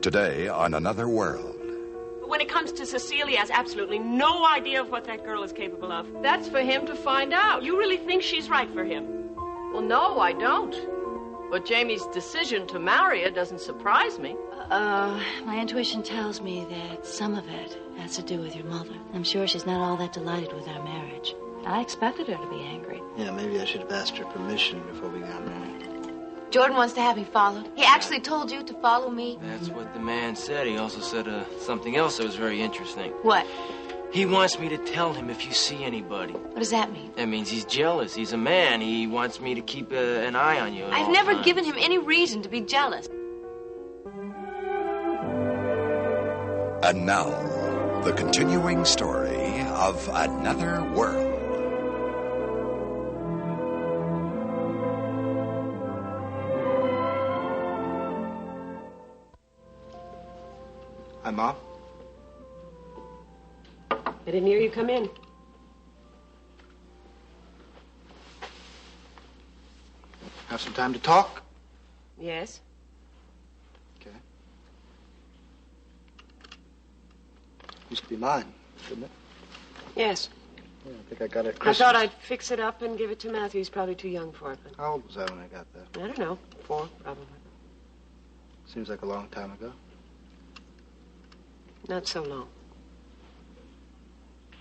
Today on Another World. When it comes to Cecile, he has absolutely no idea of what that girl is capable of. That's for him to find out. You really think she's right for him? Well, no, I don't. But Jamie's decision to marry her doesn't surprise me. My intuition tells me that some of it has to do with your mother. I'm sure she's not all that delighted with our marriage. I expected her to be angry. Yeah, maybe I should have asked her permission before we got married. Jordan wants to have me followed. He actually told you to follow me. That's what the man said. He also said something else that was very interesting. What? He wants me to tell him if you see anybody. What does that mean? That means he's jealous. He's a man. He wants me to keep an eye on you. I've never given him any reason to be jealous. And now, the continuing story of Another World. Hi, Mom. I didn't hear you come in. Have some time to talk? Yes? Okay. Used to be mine, didn't it? Yes. Yeah, I think I got it at I Christmas. thought I'd fix it up and give it to Matthew. He's probably too young for it. But How old was I when I got that? I don't know. 4, probably. Seems like a long time ago. Not so long.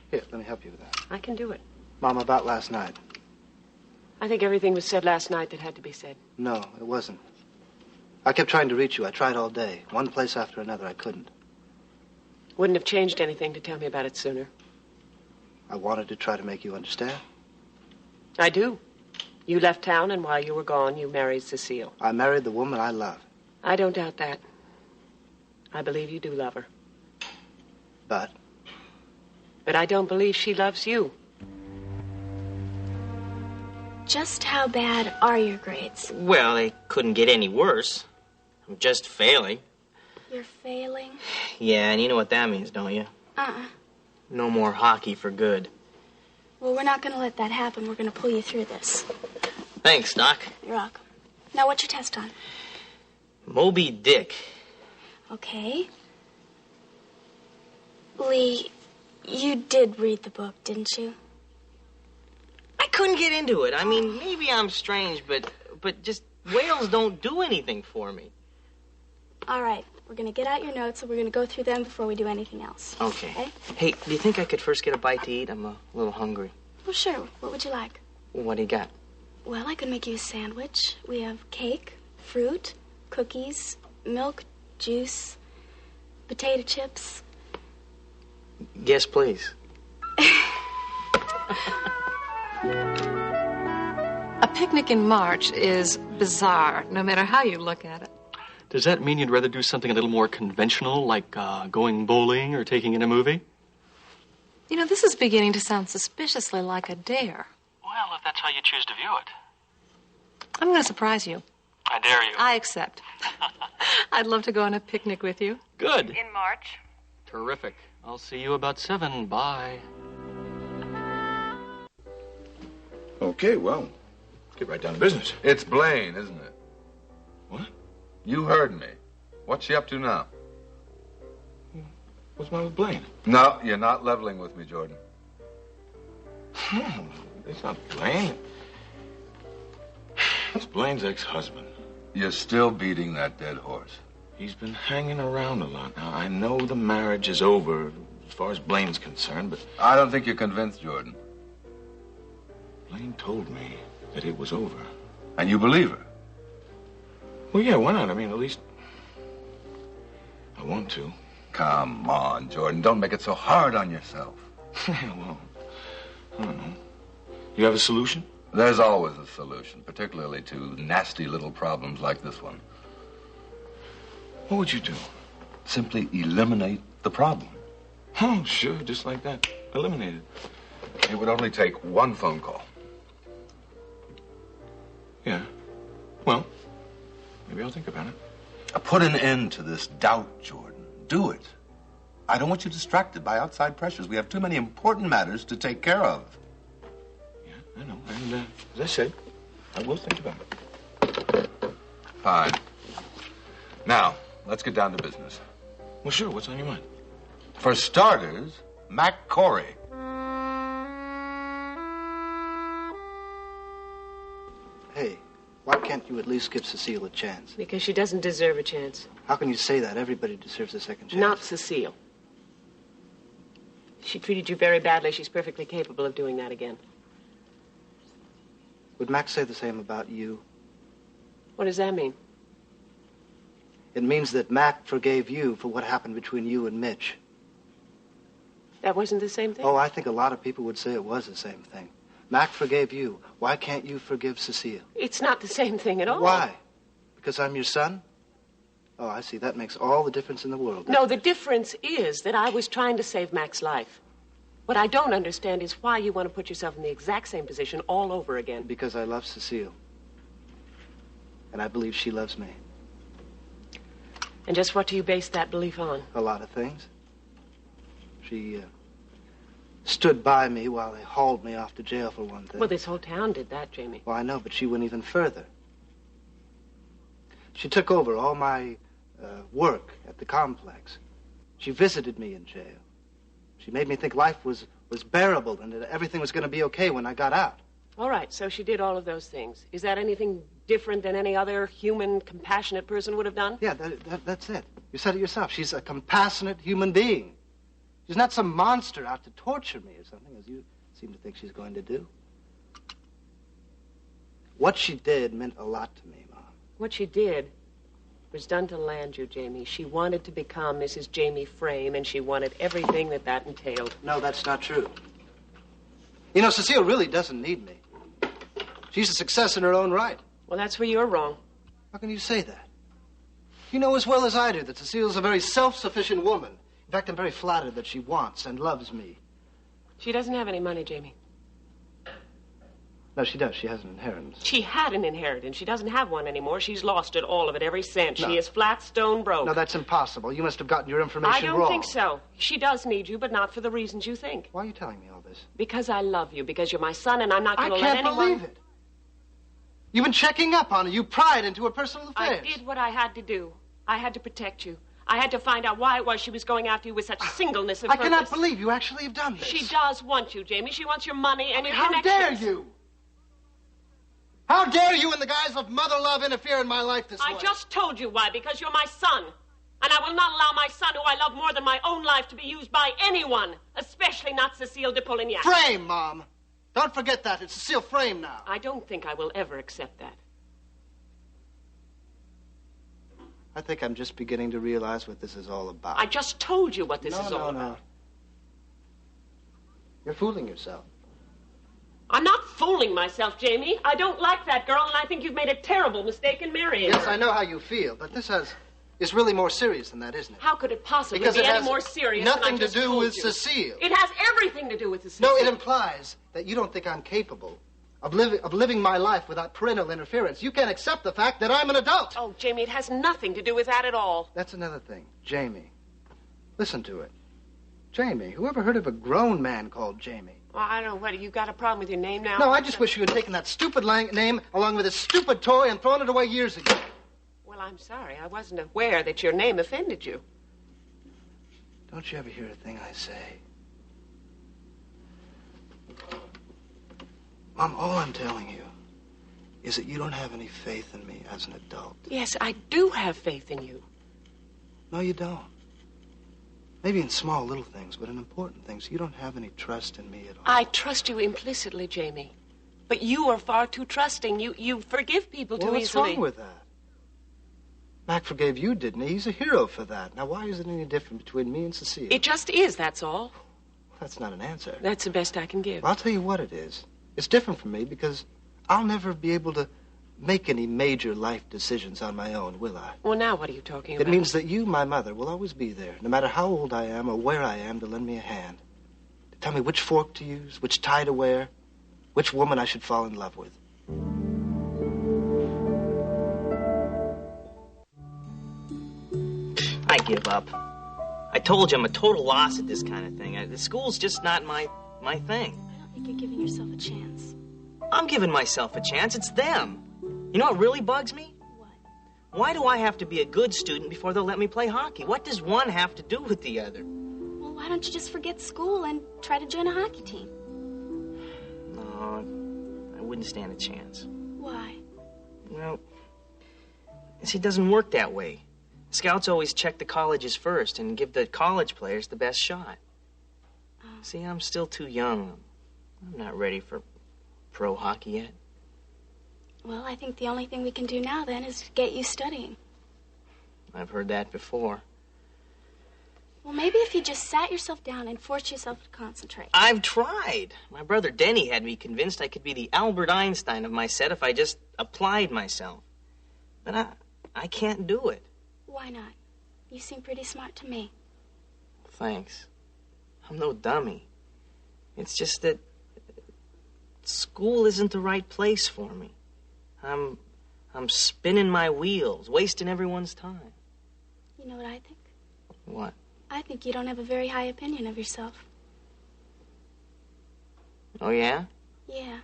Here, let me help you with that. I can do it. Mom, about last night. I think everything was said last night that had to be said. No, it wasn't. I kept trying to reach you. I tried all day. One place after another, I couldn't. Wouldn't have changed anything to tell me about it sooner. I wanted to try to make you understand. I do. You left town, and while you were gone, you married Cecile. I married the woman I love. I don't doubt that. I believe you do love her. But I don't believe she loves you. Just how bad are your grades? Well, they couldn't get any worse. I'm just failing. You're failing? Yeah, and you know what that means, don't you? No more hockey for good. Well, we're not going to let that happen. We're going to pull you through this. Thanks, Doc. You're welcome. Now, what's your test on? Moby Dick. Okay. Leigh, you did read the book, didn't you? I couldn't get into it. I mean, maybe I'm strange, but just whales don't do anything for me. All right. We're going to get out your notes, and we're going to go through them before we do anything else. Okay. Hey, do you think I could first get a bite to eat? I'm a little hungry. Well, sure. What would you like? What do you got? Well, I could make you a sandwich. We have cake, fruit, cookies, milk, juice, potato chips. Yes, please. A picnic in March is bizarre, no matter how you look at it. Does that mean you'd rather do something a little more conventional, like going bowling or taking in a movie? You know, this is beginning to sound suspiciously like a dare. Well, if that's how you choose to view it. I'm going to surprise you. I dare you. I accept. I'd love to go on a picnic with you. Good. In March. Terrific. I'll see you about 7. Bye. Okay, well, let's get right down to business. It's Blaine, isn't it? What? You heard me. What's she up to now? What's the matter with Blaine? No, you're not leveling with me, Jordan. No, it's not Blaine. It's Blaine's ex-husband. You're still beating that dead horse. He's been hanging around a lot. Now, I know the marriage is over as far as Blaine's concerned, but... I don't think you're convinced, Jordan. Blaine told me that it was over. And you believe her? Well, yeah, why not? I mean, at least... I want to. Come on, Jordan. Don't make it so hard on yourself. Well, I don't know. You have a solution? There's always a solution, particularly to nasty little problems like this one. What would you do? Simply eliminate the problem. Oh, sure, just like that. Eliminate it. It would only take one phone call. Yeah. Well, maybe I'll think about it. Put an end to this doubt, Jordan. Do it. I don't want you distracted by outside pressures. We have too many important matters to take care of. Yeah, I know. And as I said, I will think about it. Fine. Now, let's get down to business. Well, sure. What's on your mind? For starters, Mac Corey. Hey, why can't you at least give Cecile a chance? Because she doesn't deserve a chance. How can you say that? Everybody deserves a second chance. Not Cecile. She treated you very badly. She's perfectly capable of doing that again. Would Max say the same about you? What does that mean? It means that Mac forgave you for what happened between you and Mitch. That wasn't the same thing? Oh, I think a lot of people would say it was the same thing. Mac forgave you. Why can't you forgive Cecile? It's not the same thing at all. Why? Because I'm your son? Oh, I see. That makes all the difference in the world. No, the difference is that I was trying to save Mac's life. What I don't understand is why you want to put yourself in the exact same position all over again. Because I love Cecile. And I believe she loves me. And just what do you base that belief on? A lot of things. She stood by me while they hauled me off to jail for one thing. Well, this whole town did that, Jamie. Well, I know, but she went even further. She took over all my work at the complex. She visited me in jail. She made me think life was bearable and that everything was going to be okay when I got out. All right, so she did all of those things. Is that anything different than any other human, compassionate person would have done? Yeah, that's it. You said it yourself. She's a compassionate human being. She's not some monster out to torture me or something, as you seem to think she's going to do. What she did meant a lot to me, Mom. What she did was done to land you, Jamie. She wanted to become Mrs. Jamie Frame, and she wanted everything that entailed. No, that's not true. You know, Cecile really doesn't need me. She's a success in her own right. Well, that's where you're wrong. How can you say that? You know as well as I do that Cecile's a very self-sufficient woman. In fact, I'm very flattered that she wants and loves me. She doesn't have any money, Jamie. No, she does. She has an inheritance. She had an inheritance. She doesn't have one anymore. She's lost it, all of it, every cent. No. She is flat stone broke. No, that's impossible. You must have gotten your information wrong. I don't think so. She does need you, but not for the reasons you think. Why are you telling me all this? Because I love you, because you're my son, and I'm not going to let anyone... I can't believe it. You've been checking up on her. You pried into her personal affairs. I did what I had to do. I had to protect you. I had to find out why it was she was going after you with such singleness of purpose. I cannot believe you actually have done this. She does want you, Jamie. She wants your money and your How connections. dare you? How dare you in the guise of mother love interfere in my life this way? I just told you why, because you're my son. And I will not allow my son, who I love more than my own life, to be used by anyone, especially not Cecile de Polignac. Frame, Mom. Don't forget that. It's Cecile Frame now. I don't think I will ever accept that. I think I'm just beginning to realize what this is all about. I just told you what this is all about. You're fooling yourself. I'm not fooling myself, Jamie. I don't like that girl, and I think you've made a terrible mistake in marrying her. Yes, I know how you feel, but this is really more serious than that, isn't it? How could it possibly because be it any more serious than I nothing to just do told with you? Cecile. It has everything to do with Cecile. No, it implies that you don't think I'm capable of living my life without parental interference. You can't accept the fact that I'm an adult. Oh, Jamie, it has nothing to do with that at all. That's another thing. Jamie. Listen to it. Jamie. Who ever heard of a grown man called Jamie? Well, I don't know. What, you got a problem with your name now? No, I just wish you had taken that stupid name along with this stupid toy and thrown it away years ago. Well, I'm sorry. I wasn't aware that your name offended you. Don't you ever hear a thing I say? Mom, all I'm telling you is that you don't have any faith in me as an adult. Yes, I do have faith in you. No, you don't. Maybe in small little things, but in important things, you don't have any trust in me at all. I trust you implicitly, Jamie. But you are far too trusting. You forgive people too what's easily. What's wrong with that? Mac forgave you, didn't he? He's a hero for that. Now, why is it any different between me and Cecile? It just is, that's all. That's not an answer. That's the best I can give. Well, I'll tell you what it is. It's different from me because I'll never be able to make any major life decisions on my own, will I? Well, now what are you talking about? It means that you, my mother, will always be there, no matter how old I am or where I am, to lend me a hand. To tell me which fork to use, which tie to wear, which woman I should fall in love with. I give up. I told you I'm a total loss at this kind of thing. The school's just not my thing. I don't think you're giving yourself a chance. I'm giving myself a chance. It's them. You know what really bugs me? What? Why do I have to be a good student before they'll let me play hockey? What does one have to do with the other? Well, why don't you just forget school and try to join a hockey team? No, I wouldn't stand a chance. Why? Well, see, it doesn't work that way. Scouts always check the colleges first and give the college players the best shot. See, I'm still too young. I'm not ready for pro hockey yet. Well, I think the only thing we can do now, then, is get you studying. I've heard that before. Well, maybe if you just sat yourself down and forced yourself to concentrate. I've tried. My brother Denny had me convinced I could be the Albert Einstein of my set if I just applied myself. But I can't do it. Why not? You seem pretty smart to me. Thanks. I'm no dummy. It's just that school isn't the right place for me. I'm spinning my wheels, wasting everyone's time. You know what I think? What? I think you don't have a very high opinion of yourself. Oh, yeah? Yeah.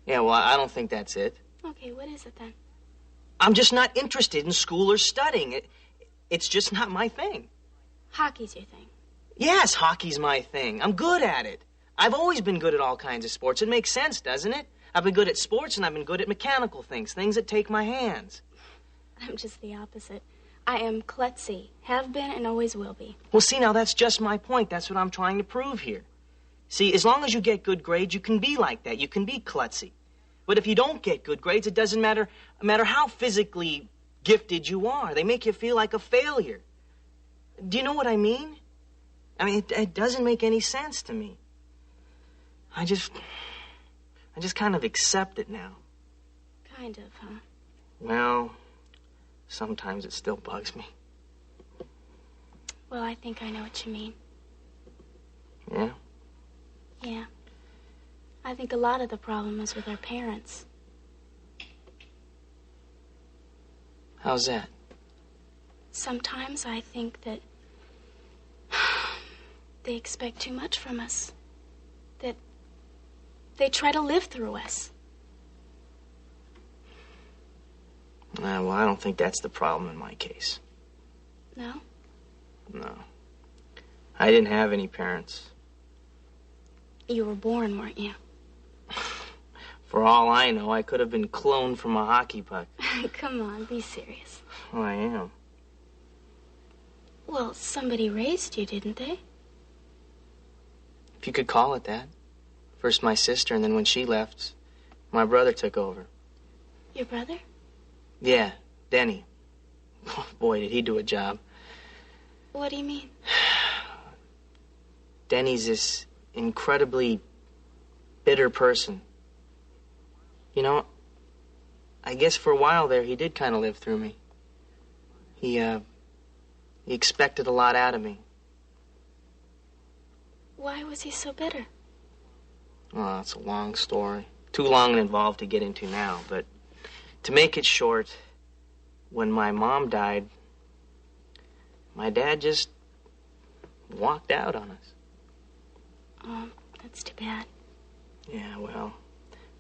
Yeah, well, I don't think that's it. Okay, what is it then? I'm just not interested in school or studying. It's just not my thing. Hockey's your thing. Yes, hockey's my thing. I'm good at it. I've always been good at all kinds of sports. It makes sense, doesn't it? I've been good at sports and I've been good at mechanical things that take my hands. I'm just the opposite. I am klutzy. Have been and always will be. Well, see, now that's just my point. That's what I'm trying to prove here. See, as long as you get good grades, you can be like that. You can be klutzy. But if you don't get good grades, it doesn't matter how physically gifted you are. They make you feel like a failure. Do you know what I mean? I mean, it doesn't make any sense to me. I just kind of accept it now. Kind of, huh? Well, sometimes it still bugs me. Well, I think I know what you mean. Yeah? Yeah. I think a lot of the problem is with our parents. How's that? Sometimes I think that they expect too much from us. That they try to live through us. Well, I don't think that's the problem in my case. No? No. I didn't have any parents. You were born, weren't you? For all I know, I could have been cloned from a hockey puck. Come on, be serious. Oh, I am. Well, somebody raised you, didn't they? If you could call it that. First my sister, and then when she left, my brother took over. Your brother? Yeah, Denny. Oh, boy, did he do a job. What do you mean? Denny's this incredibly bitter person. You know, I guess for a while there, he did kind of live through me. He expected a lot out of me. Why was he so bitter? Oh, it's a long story. Too long and involved to get into now, but to make it short, when my mom died, my dad just walked out on us. Oh, that's too bad. Yeah, well,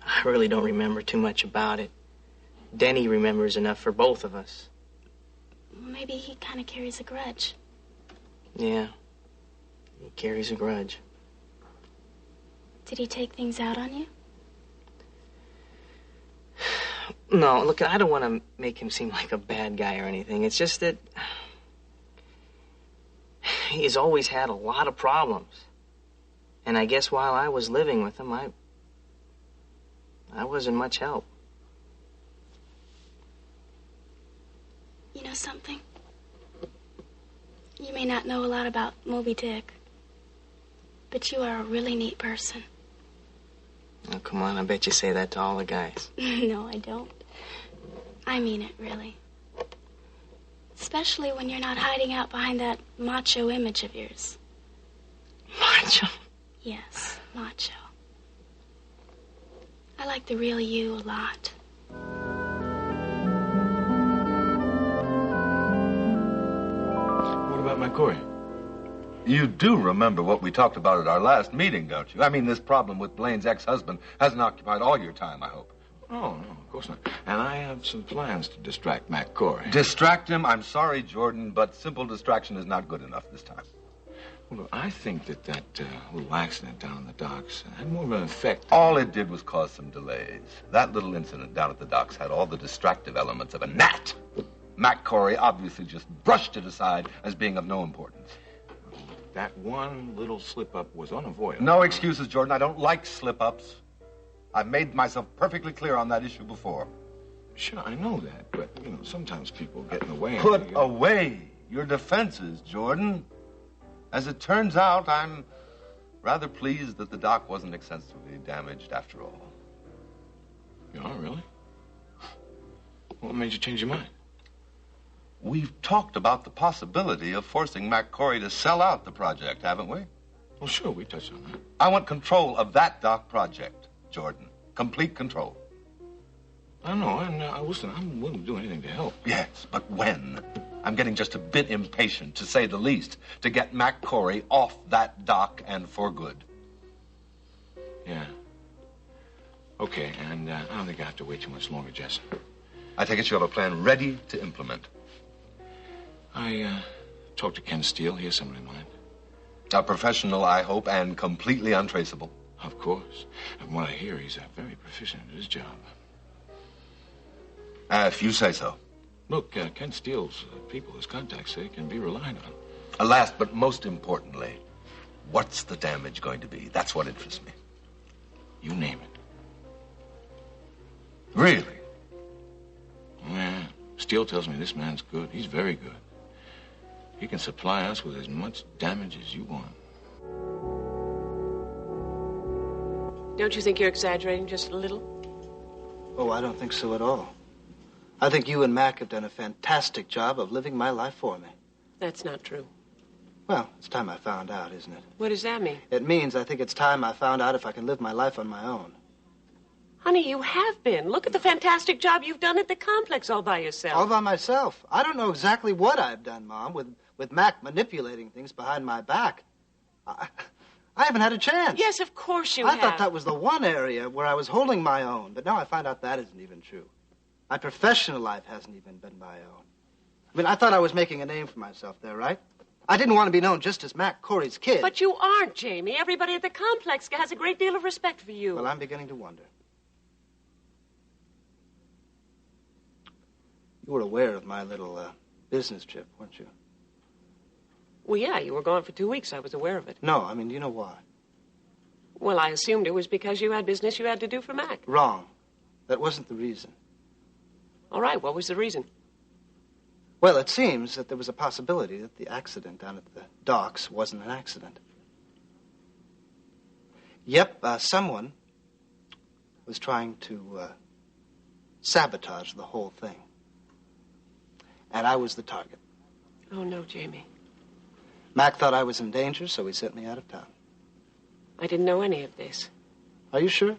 I really don't remember too much about it. Denny remembers enough for both of us. Well, maybe he kind of carries a grudge. Yeah, he carries a grudge. Did he take things out on you? No, look, I don't want to make him seem like a bad guy or anything. It's just that he's always had a lot of problems. And I guess while I was living with him, I wasn't much help. You know something? You may not know a lot about Moby Dick, but you are a really neat person. Oh, come on, I bet you say that to all the guys. No, I don't. I mean it, really. Especially when you're not hiding out behind that macho image of yours. Macho? Yes, macho. I like the real you a lot. What about my Corey? You do remember what we talked about at our last meeting, don't you? I mean, this problem with Blaine's ex-husband hasn't occupied all your time, I hope. Oh, no, of course not. And I have some plans to distract Mac Corey. Distract him? I'm sorry, Jordan, but simple distraction is not good enough this time. Well, look, I think that little accident down in the docks had more of an effect. All it did was cause some delays. That little incident down at the docks had all the distractive elements of a gnat. Mac Corey obviously just brushed it aside as being of no importance. That one little slip-up was unavoidable. No excuses, Jordan. I don't like slip-ups. I've made myself perfectly clear on that issue before. Sure, I know that, but, sometimes people get in the way. Put away your defenses, Jordan. As it turns out, I'm rather pleased that the dock wasn't extensively damaged after all. You are, really? What made you change your mind? We've talked about the possibility of forcing Mac Corey to sell out the project, haven't we? Well, sure, we touched on that. I want control of that dock project, Jordan. Complete control. I know, and listen, I'm willing to do anything to help. Yes, but when? I'm getting just a bit impatient, to say the least, to get Mac Corey off that dock and for good. Yeah. Okay, and I don't think I have to wait too much longer, Jess. I take it you have a plan ready to implement. I talked to Ken Steele. He has someone in mind. A professional, I hope, and completely untraceable. Of course. And what I hear, he's very proficient at his job. If you say so. Look, Ken Steele's people, his contacts, they can be relied on. Last but most importantly, what's the damage going to be? That's what interests me. You name it. Really? Yeah. Steele tells me this man's good. He's very good. He can supply us with as much damage as you want. Don't you think you're exaggerating just a little? Oh, I don't think so at all. I think you and Mac have done a fantastic job of living my life for me. That's not true. Well, it's time I found out, isn't it? What does that mean? It means I think it's time I found out if I can live my life on my own. Honey, you have been. Look at the fantastic job you've done at the complex all by yourself. All by myself. I don't know exactly what I've done, Mom, with Mac manipulating things behind my back. I haven't had a chance. Yes, of course you I have. thought that was the one area where I was holding my own, but now I find out that isn't even true. My professional life hasn't even been my own. I mean, I thought I was making a name for myself there, right? I didn't want to be known just as Mac Corey's kid. But you aren't, Jamie. Everybody at the complex has a great deal of respect for you. Well, I'm beginning to wonder. You were aware of my little business trip, weren't you? Well, yeah, you were gone for 2 weeks. I was aware of it. No, I mean, do you know why? Well, I assumed it was because you had business you had to do for Mac. Wrong. That wasn't the reason. All right, what was the reason? Well, it seems that there was a possibility that the accident down at the docks wasn't an accident. Yep, someone was trying to sabotage the whole thing. And I was the target. Oh, no, Jamie. Mac thought I was in danger, so he sent me out of town. I didn't know any of this. Are you sure?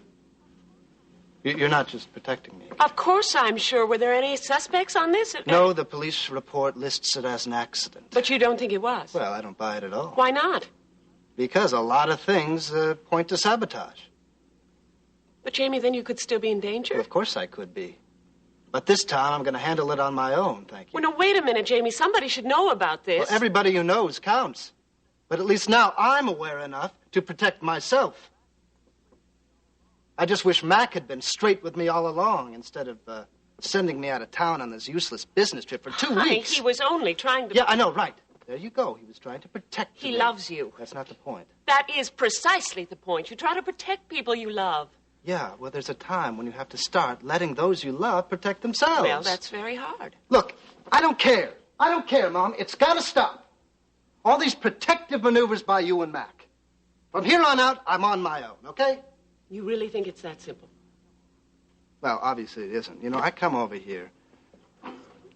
You're not just protecting me. Of course I'm sure. Were there any suspects on this? No, the police report lists it as an accident. But you don't think it was? Well, I don't buy it at all. Why not? Because a lot of things point to sabotage. But, Jamie, then you could still be in danger? Well, of course I could be. But this time I'm going to handle it on my own, thank you. Well, no, wait a minute, Jamie. Somebody should know about this. Well, everybody who knows counts. But at least now I'm aware enough to protect myself. I just wish Mac had been straight with me all along instead of sending me out of town on this useless business trip for 2 weeks. He was only trying to... Yeah, I know, right. There you go. He was trying to protect me. He loves you. That's not the point. That is precisely the point. You try to protect people you love. Yeah, well, there's a time when you have to start letting those you love protect themselves. Well, that's very hard. Look, I don't care. I don't care, Mom. It's got to stop. All these protective maneuvers by you and Mac. From here on out, I'm on my own, okay? You really think it's that simple? Well, obviously it isn't. You know, I come over here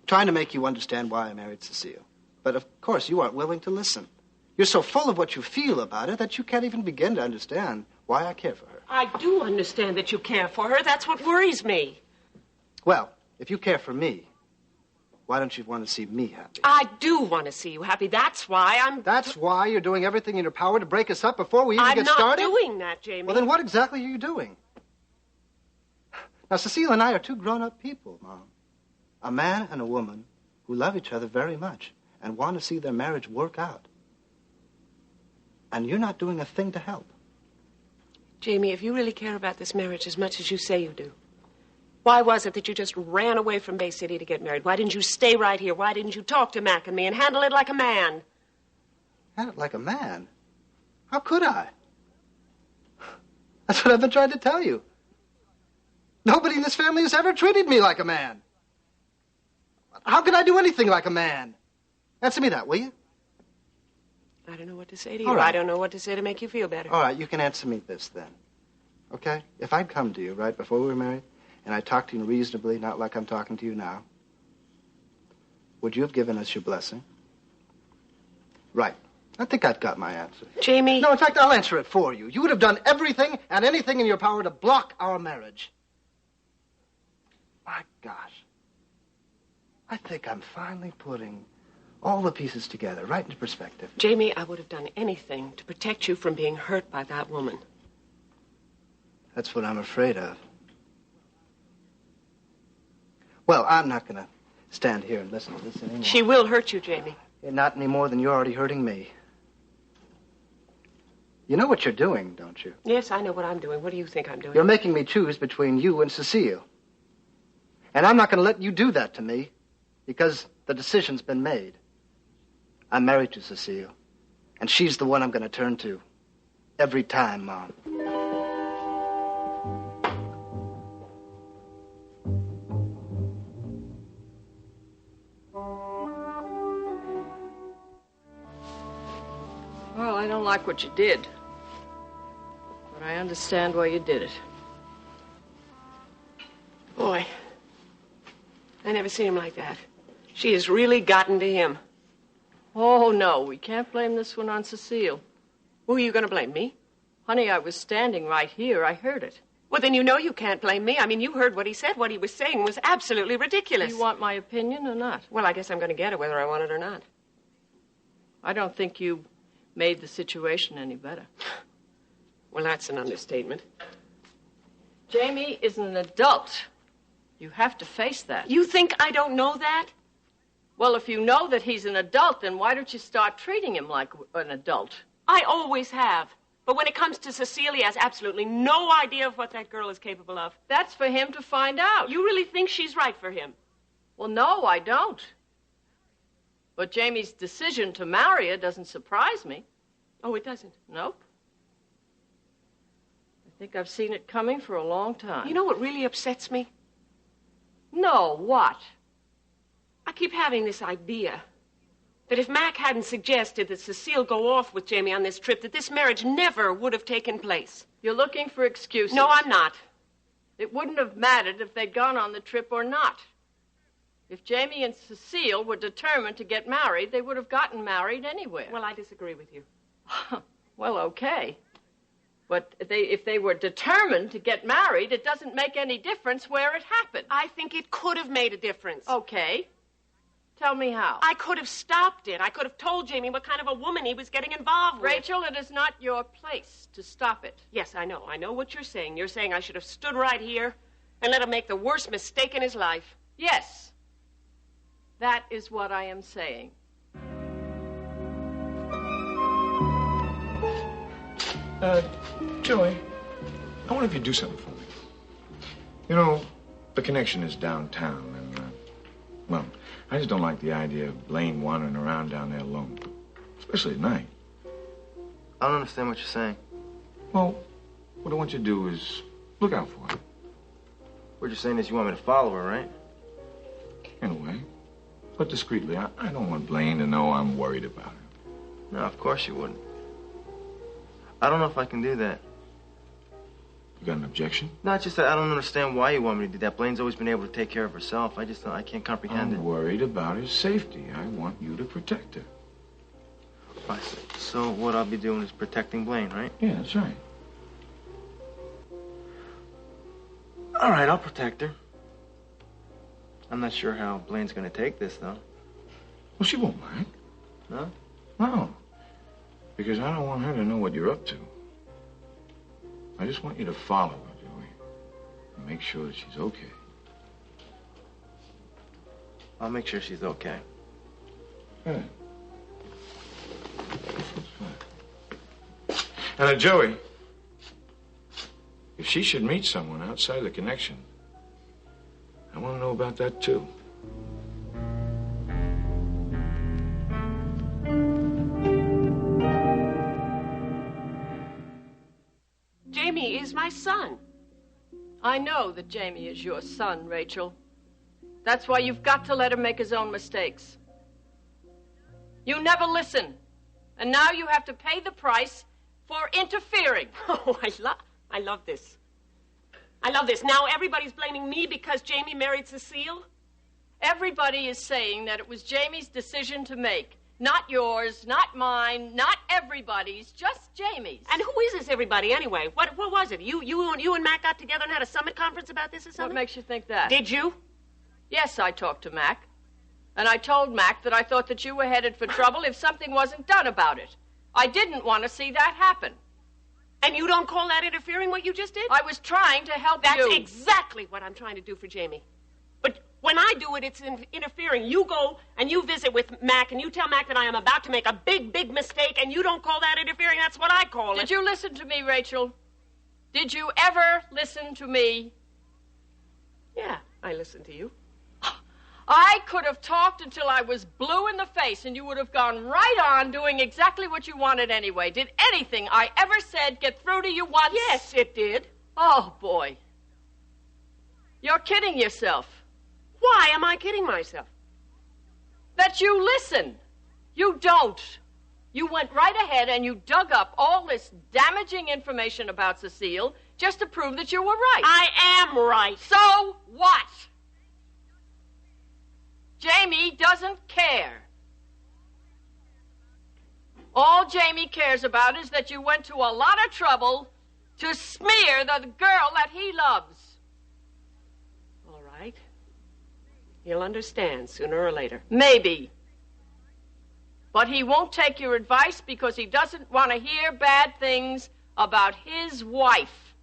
trying to make you understand why I married Cecile. But, of course, you aren't willing to listen. You're so full of what you feel about her that you can't even begin to understand why I care for her. I do understand that you care for her. That's what worries me. Well, if you care for me, why don't you want to see me happy? I do want to see you happy. That's why I'm... That's why you're doing everything in your power to break us up before we even get started? I'm not doing that, Jamie. Well, then what exactly are you doing? Now, Cecile and I are two grown-up people, Mom. A man and a woman who love each other very much and want to see their marriage work out. And you're not doing a thing to help. Jamie, if you really care about this marriage as much as you say you do, why was it that you just ran away from Bay City to get married? Why didn't you stay right here? Why didn't you talk to Mac and me and handle it like a man? Handle it like a man? How could I? That's what I've been trying to tell you. Nobody in this family has ever treated me like a man. How can I do anything like a man? Answer me that, will you? I don't know what to say to you. All right. I don't know what to say to make you feel better. All right, you can answer me this then. Okay? If I'd come to you, right, before we were married, and I talked to you reasonably, not like I'm talking to you now, would you have given us your blessing? Right. I think I've got my answer. Jamie. No, in fact, I'll answer it for you. You would have done everything and anything in your power to block our marriage. My gosh. I think I'm finally putting all the pieces together, right into perspective. Jamie, I would have done anything to protect you from being hurt by that woman. That's what I'm afraid of. Well, I'm not going to stand here and listen to this anymore. She will hurt you, Jamie. Not any more than you're already hurting me. You know what you're doing, don't you? Yes, I know what I'm doing. What do you think I'm doing? You're making me choose between you and Cecile. And I'm not going to let you do that to me because the decision's been made. I'm married to Cecile, and she's the one I'm going to turn to every time, Mom. Well, I don't like what you did, but I understand why you did it. Boy, I never seen him like that. She has really gotten to him. Oh, no, we can't blame this one on Cecile. Who are you going to blame, me? Honey, I was standing right here. I heard it. Well, then you know you can't blame me. I mean, you heard what he said. What he was saying was absolutely ridiculous. Do you want my opinion or not? Well, I guess I'm going to get it whether I want it or not. I don't think you made the situation any better. Well, that's an understatement. Jamie is an adult. You have to face that. You think I don't know that? Well, if you know that he's an adult, then why don't you start treating him like an adult? I always have. But when it comes to Cecile, he has absolutely no idea of what that girl is capable of. That's for him to find out. You really think she's right for him? Well, no, I don't. But Jamie's decision to marry her doesn't surprise me. Oh, it doesn't? Nope. I think I've seen it coming for a long time. You know what really upsets me? No, what? I keep having this idea that if Mac hadn't suggested that Cecile go off with Jamie on this trip, that this marriage never would have taken place. You're looking for excuses. No, I'm not. It wouldn't have mattered if they'd gone on the trip or not. If Jamie and Cecile were determined to get married, they would have gotten married anywhere. Well, I disagree with you. Well, okay. But if they were determined to get married, it doesn't make any difference where it happened. I think it could have made a difference. Okay. Tell me how. I could have stopped it. I could have told Jamie what kind of a woman he was getting involved with. Rachel, it is not your place to stop it. Yes, I know. I know what you're saying. You're saying I should have stood right here and let him make the worst mistake in his life. Yes. That is what I am saying. Joey, I wonder if you'd do something for me. You know, the connection is downtown, and, well, I just don't like the idea of Blaine wandering around down there alone, especially at night. I don't understand what you're saying. Well, what I want you to do is look out for her. What you're saying is you want me to follow her, right? In a way. But discreetly. I don't want Blaine to know I'm worried about her. No, of course you wouldn't. I don't know if I can do that. You got an objection? No, it's just that I don't understand why you want me to do that. Blaine's always been able to take care of herself. I can't comprehend it. I'm worried about her safety. I want you to protect her. Right. So what I'll be doing is protecting Blaine, right? Yeah, that's right. All right, I'll protect her. I'm not sure how Blaine's going to take this, though. Well, she won't mind. No? No. Because I don't want her to know what you're up to. I just want you to follow her, Joey. and make sure that she's okay. I'll make sure she's okay. Yeah. Now, Joey, if she should meet someone outside the connection, I want to know about that, too. Jamie is my son. I know that Jamie is your son, Rachel. That's why you've got to let him make his own mistakes. You never listen. And now you have to pay the price for interfering. Oh, I love this. I love this. Now everybody's blaming me because Jamie married Cecile? Everybody is saying that it was Jamie's decision to make. Not yours, not mine, not everybody's, just Jamie's. And who is this everybody anyway? What was it? You and Mac got together and had a summit conference about this or something? What makes you think that? Did you? Yes, I talked to Mac. And I told Mac that I thought that you were headed for trouble if something wasn't done about it. I didn't want to see that happen. And you don't call that interfering, what you just did? I was trying to help you. That's exactly what I'm trying to do for Jamie. But when I do it, it's interfering. You go and you visit with Mac, and you tell Mac that I am about to make a big, big mistake, and you don't call that interfering. That's what I call it. Did you listen to me, Rachel? Did you ever listen to me? Yeah, I listened to you. I could have talked until I was blue in the face, and you would have gone right on doing exactly what you wanted anyway. Did anything I ever said get through to you once? Yes, it did. Oh, boy. You're kidding yourself. Why am I kidding myself? That you listen. You don't. You went right ahead and you dug up all this damaging information about Cecile just to prove that you were right. I am right. So what? Jamie doesn't care. All Jamie cares about is that you went to a lot of trouble to smear the girl that he loves. All right. He'll understand sooner or later. Maybe. But he won't take your advice because he doesn't want to hear bad things about his wife.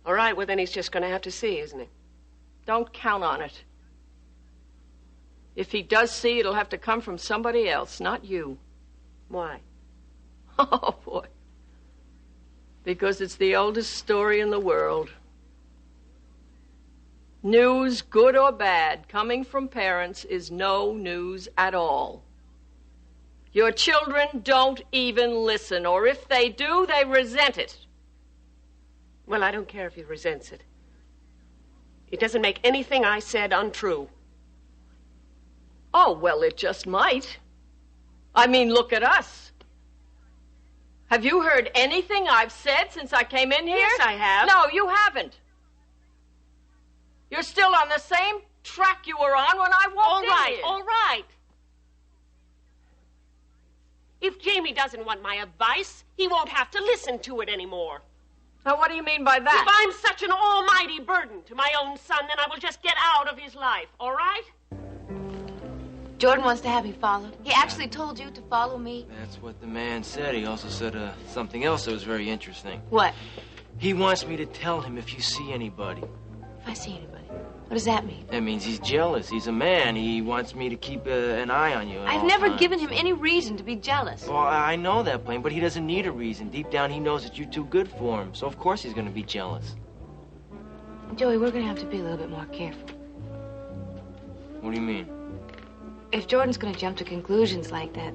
All right, well, then he's just going to have to see, isn't he? Don't count on it. If he does see, it'll have to come from somebody else, not you. Why? Oh, boy. Because it's the oldest story in the world. News, good or bad, coming from parents is no news at all. Your children don't even listen, or if they do, they resent it. Well, I don't care if he resents it. It doesn't make anything I said untrue. Oh, well, it just might. I mean, look at us. Have you heard anything I've said since I came in here? Yes, I have. No, you haven't. You're still on the same track you were on when I walked in here. All right. If Jamie doesn't want my advice, he won't have to listen to it anymore. Now, what do you mean by that? If I'm such an almighty burden to my own son, then I will just get out of his life, all right? Jordan wants to have me followed. He actually told you to follow me. That's what the man said. He also said something else that was very interesting. What? He wants me to tell him if you see anybody. If I see anybody? What does that mean? That means he's jealous. He's a man. He wants me to keep an eye on you at I've all never times. given him any reason to be jealous. Well, I know that, Blaine, but he doesn't need a reason. Deep down, he knows that you're too good for him. So, of course, he's going to be jealous. Joey, we're going to have to be a little bit more careful. What do you mean? If Jordan's going to jump to conclusions like that,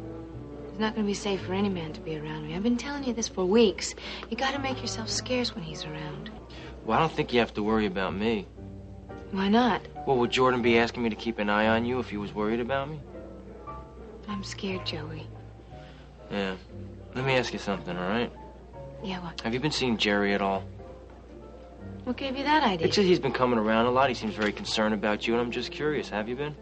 it's not going to be safe for any man to be around me. I've been telling you this for weeks. You got to make yourself scarce when he's around. Well, I don't think you have to worry about me. Why not? Well, would Jordan be asking me to keep an eye on you if he was worried about me? I'm scared, Joey. Yeah. Let me ask you something, all right? Yeah, what? Have you been seeing Jerry at all? What gave you that idea? It's just he's been coming around a lot. He seems very concerned about you, and I'm just curious. Have you been?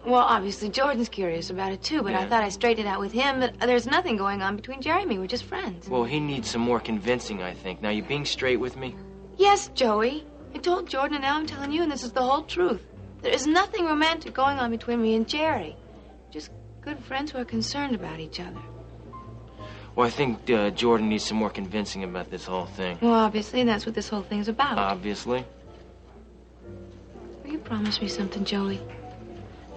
Well, obviously, Jordan's curious about it, too, but I thought I straightened it out with him that there's nothing going on between Jerry and me. We're just friends. Well, he needs some more convincing, I think. Now, you being straight with me? Yes, Joey. I told Jordan, and now I'm telling you, and this is the whole truth. There is nothing romantic going on between me and Jerry. Just good friends who are concerned about each other. Well, I think Jordan needs some more convincing about this whole thing. Well, obviously, that's what this whole thing's about. Obviously? Promise me something, Joey.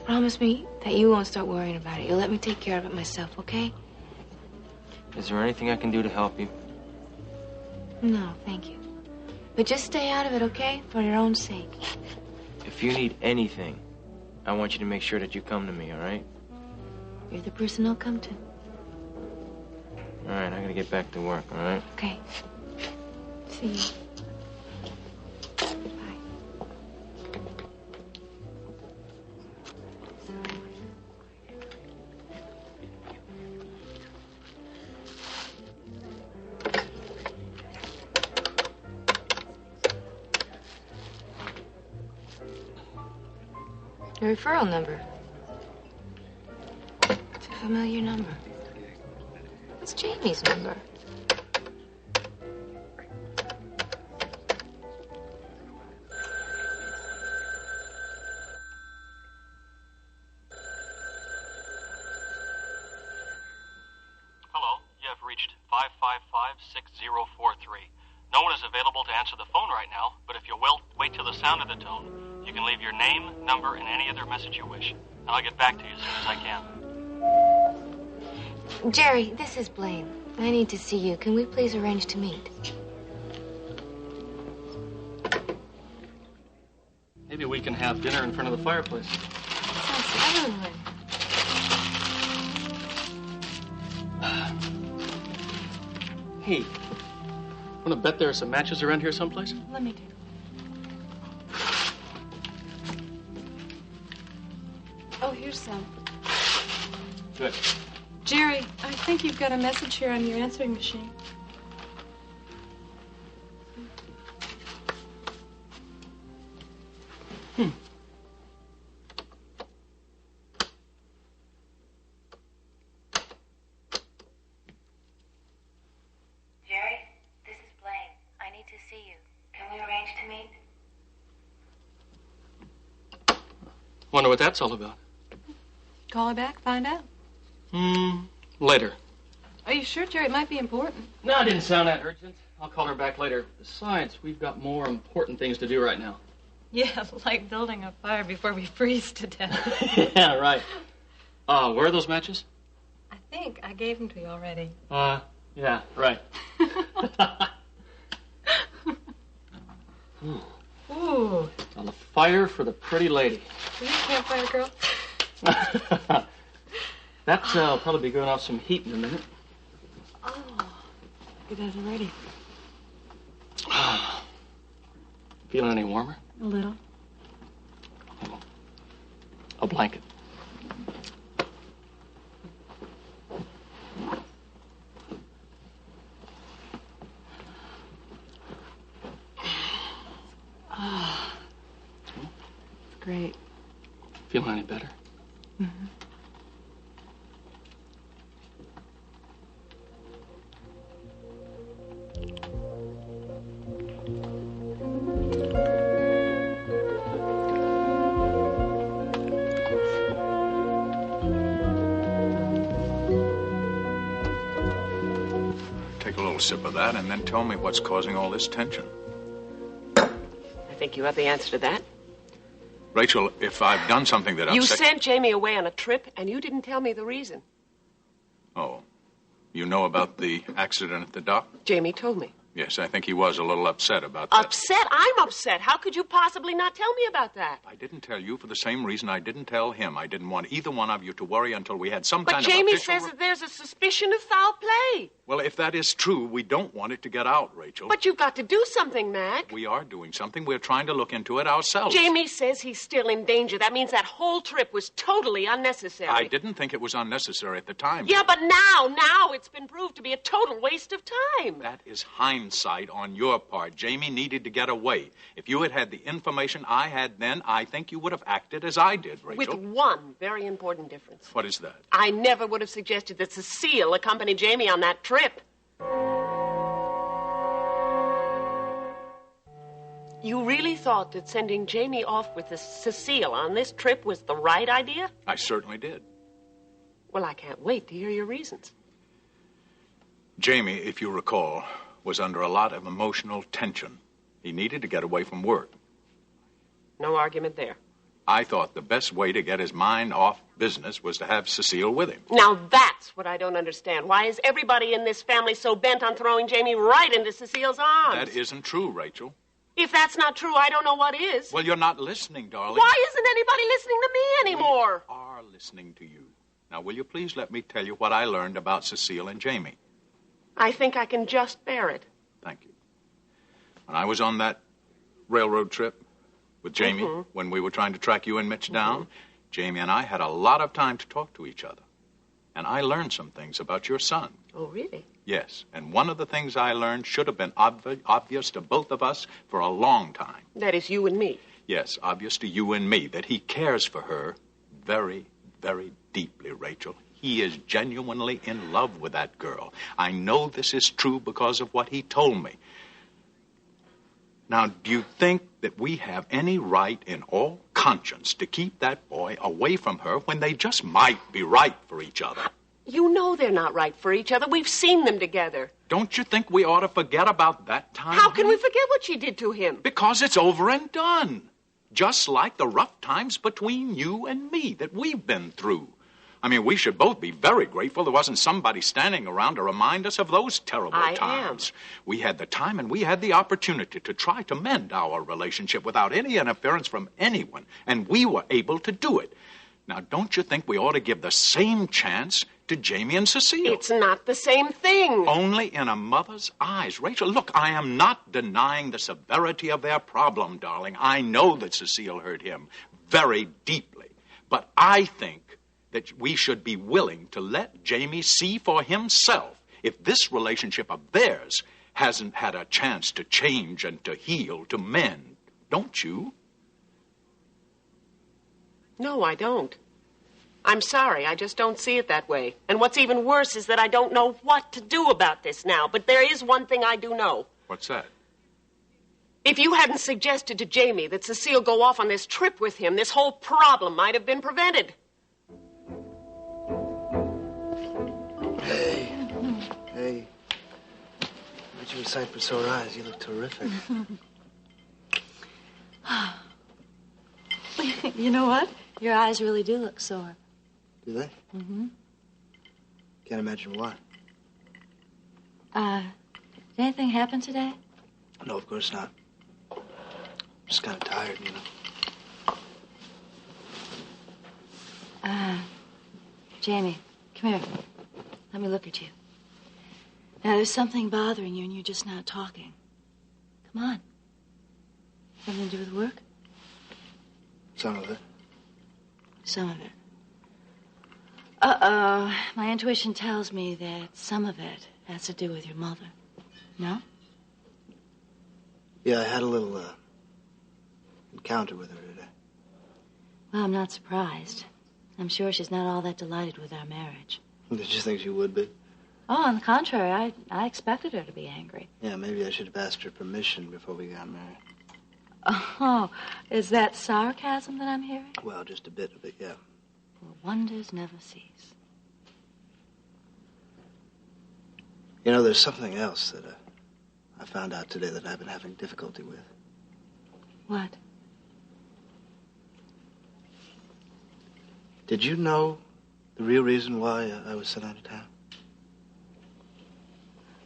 Promise me that you won't start worrying about it. You'll let me take care of it myself, okay? Is there anything I can do to help you? No, thank you. But just stay out of it, okay? For your own sake. If you need anything, I want you to make sure that you come to me, all right? You're the person I'll come to. All right, I gotta get back to work, all right? Okay. See you. Your referral number. It's a familiar number. It's Jamie's number. Hello, you have reached 555-6043. No one is available to answer the phone right now, but if you'll wait till the sound of the tone, you can leave your name, number, and any other message you wish. And I'll get back to you as soon as I can. Jerry, this is Blaine. I need to see you. Can we please arrange to meet? Maybe we can have dinner in front of the fireplace. Sounds heavenly. Hey, want to bet there are some matches around here someplace? Let me take a look. Oh, here's some. Good. Jerry, I think you've got a message here on your answering machine. Jerry, this is Blaine. I need to see you. Can we arrange to meet? Wonder what that's all about. Call her back, find out. Later. Are you sure, Jerry? It might be important. No, it didn't sound that urgent. I'll call her back later. Besides, we've got more important things to do right now. Yeah, like building a fire before we freeze to death. Yeah, right. Where are those matches? I think I gave them to you already. Yeah, right. Ooh. On the fire for the pretty lady. Are you a campfire girl? That'll probably be going off some heat in a minute. Oh, it is already. Feeling any warmer? A little. A blanket. It's great. Feeling any better? Mm-hmm. Take a little sip of that and then tell me what's causing all this tension. I think you have the answer to that. Rachel, if I've done something that You upset... sent Jamie away on a trip, and you didn't tell me the reason. Oh. You know about the accident at the dock? Jamie told me. Yes, I think he was a little upset about that. Upset? I'm upset. How could you possibly not tell me about that? I didn't tell you for the same reason I didn't tell him. I didn't want either one of you to worry until we had some But kind Jamie of official... says that there's a suspicion of foul play. Well, if that is true, we don't want it to get out, Rachel. But you've got to do something, Mac. We are doing something. We're trying to look into it ourselves. Jamie says he's still in danger. That means that whole trip was totally unnecessary. I didn't think it was unnecessary at the time. Yeah, but now it's been proved to be a total waste of time. That is hindsight on your part. Jamie needed to get away. If you had had the information I had then, I think you would have acted as I did, Rachel. With one very important difference. What is that? I never would have suggested that Cecile accompany Jamie on that trip. You really thought that sending Jamie off with Cecile on this trip was the right idea? I certainly did. Well, I can't wait to hear your reasons. Jamie, if you recall, was under a lot of emotional tension. He needed to get away from work. No argument there. I thought the best way to get his mind off business was to have Cecile with him. Now that's what I don't understand. Why is everybody in this family so bent on throwing Jamie right into Cecile's arms? That isn't true, Rachel. If that's not true, I don't know what is. Well, you're not listening, darling. Why isn't anybody listening to me anymore? We are listening to you. Now, will you please let me tell you what I learned about Cecile and Jamie? I think I can just bear it. Thank you. When I was on that railroad trip with Jamie, when we were trying to track you and Mitch down, Jamie and I had a lot of time to talk to each other. And I learned some things about your son. Oh, really? Yes, and one of the things I learned should have been obvious to both of us for a long time. That is you and me. Yes, obvious to you and me, that he cares for her very, very deeply, Rachel. He is genuinely in love with that girl. I know this is true because of what he told me. Now, do you think that we have any right in all conscience to keep that boy away from her when they just might be right for each other? You know they're not right for each other. We've seen them together. Don't you think we ought to forget about that time? How can we forget what she did to him? Because it's over and done. Just like the rough times between you and me that we've been through. I mean, we should both be very grateful there wasn't somebody standing around to remind us of those terrible times. We had the time and we had the opportunity to try to mend our relationship without any interference from anyone, and we were able to do it. Now, don't you think we ought to give the same chance to Jamie and Cecile? It's not the same thing. Only in a mother's eyes. Rachel, look, I am not denying the severity of their problem, darling. I know that Cecile hurt him very deeply. But I think that we should be willing to let Jamie see for himself if this relationship of theirs hasn't had a chance to change and to heal, to mend. Don't you? No, I don't. I'm sorry, I just don't see it that way. And what's even worse is that I don't know what to do about this now. But there is one thing I do know. What's that? If you hadn't suggested to Jamie that Cecile go off on this trip with him, this whole problem might have been prevented. Hey. Aren't you a sight for sore eyes? You look terrific. You know what? Your eyes really do look sore. Do they? Mm-hmm. Can't imagine why. Did anything happen today? No, of course not. Just kind of tired, you know. Jamie, come here. Let me look at you. Now, there's something bothering you and you're just not talking. Come on. Something to do with work? Some of it. Some of it. Uh-oh. My intuition tells me that some of it has to do with your mother. No? Yeah, I had a little, encounter with her today. Well, I'm not surprised. I'm sure she's not all that delighted with our marriage. Did you think she would be? Oh, on the contrary, I expected her to be angry. Yeah, maybe I should have asked her permission before we got married. Oh, is that sarcasm that I'm hearing? Well, just a bit of it, yeah. Well, wonders never cease. You know, there's something else that I found out today that I've been having difficulty with. What? Did you know the real reason why I was sent out of town?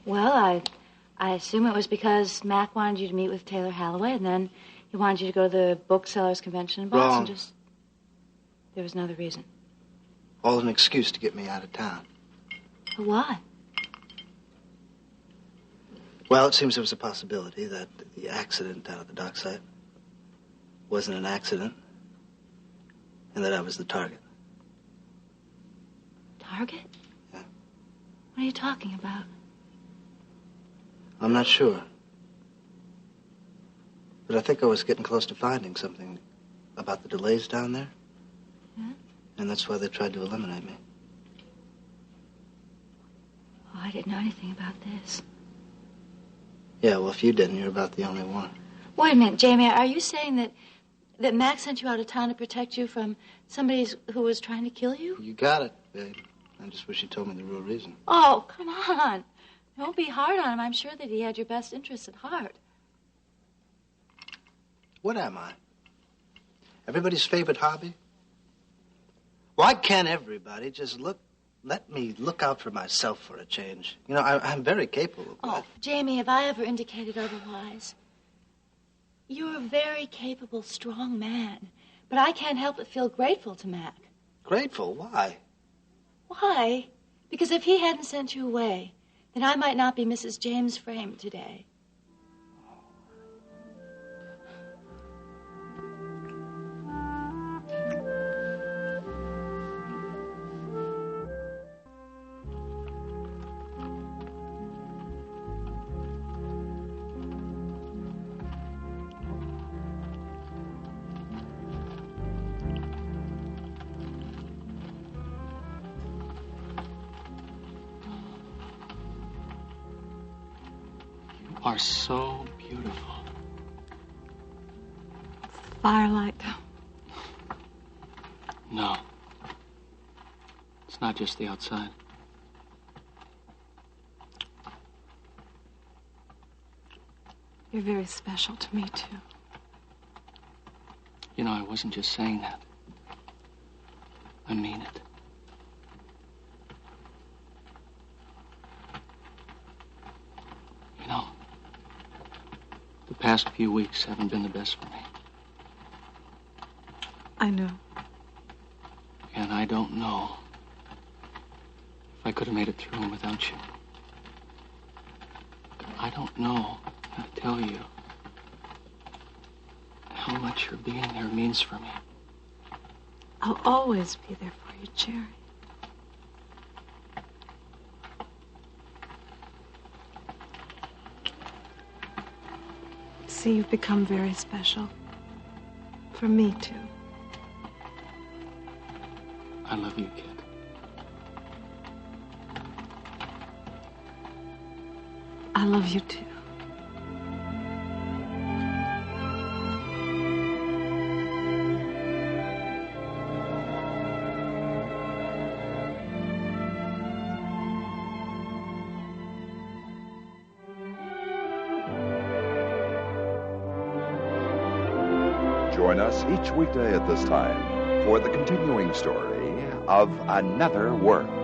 Well, I assume it was because Mac wanted you to meet with Taylor Halloway, and then he wanted you to go to the booksellers' convention in Boston. Wrong. There was another reason. All an excuse to get me out of town. But why? Well, it seems there was a possibility that the accident down at the dock site wasn't an accident, and that I was the target. Target? Yeah. What are you talking about? I'm not sure. But I think I was getting close to finding something about the delays down there. Yeah? And that's why they tried to eliminate me. Oh, I didn't know anything about this. Yeah, well, if you didn't, you're about the only one. Wait a minute, Jamie. Are you saying that Mac sent you out of town to protect you from somebody who was trying to kill you? You got it, babe. I just wish you told me the real reason. Oh, come on. Don't be hard on him. I'm sure that he had your best interests at heart. What am I? Everybody's favorite hobby? Why can't everybody just let me look out for myself for a change? You know, I'm very capable of that. Oh, Jamie, have I ever indicated otherwise? You're a very capable, strong man. But I can't help but feel grateful to Mac. Grateful? Why? Why? Because if he hadn't sent you away, then I might not be Mrs. James Frame today. Are so beautiful. Firelight. No. It's not just the outside. You're very special to me, too. You know, I wasn't just saying that. I mean it. You know, the past few weeks haven't been the best for me. I know. And I don't know if I could have made it through them without you. I don't know how to tell you how much your being there means for me. I'll always be there for you, Jerry. See, you've become very special. For me, too. I love you, kid. I love you, too. Join us each weekday at this time for the continuing story of Another World.